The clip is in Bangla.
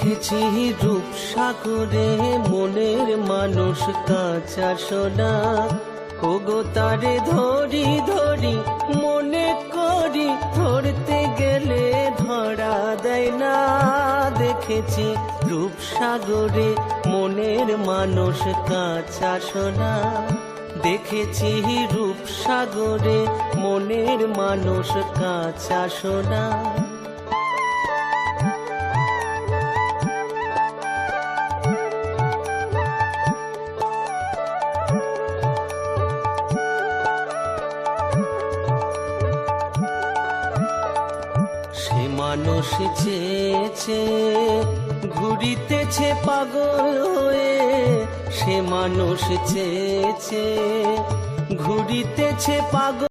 দেখেছি রূপসাগরে মনের মানুষ কাঁচা সোনা, ওগো তারে ধরি ধরি মনে করি ধরতে গেলে ধরা দেয় না। দেখেছি রূপসাগরে মনের মানুষ কাঁচা সোনা, দেখেছি রূপসাগরে মনের মানুষ কাঁচা সোনা। সে মানুষ চেয়েছে ঘুরিতেছে পাগল হয়ে, সে মানুষ চেয়েছে ঘুরিতেছে পাগল।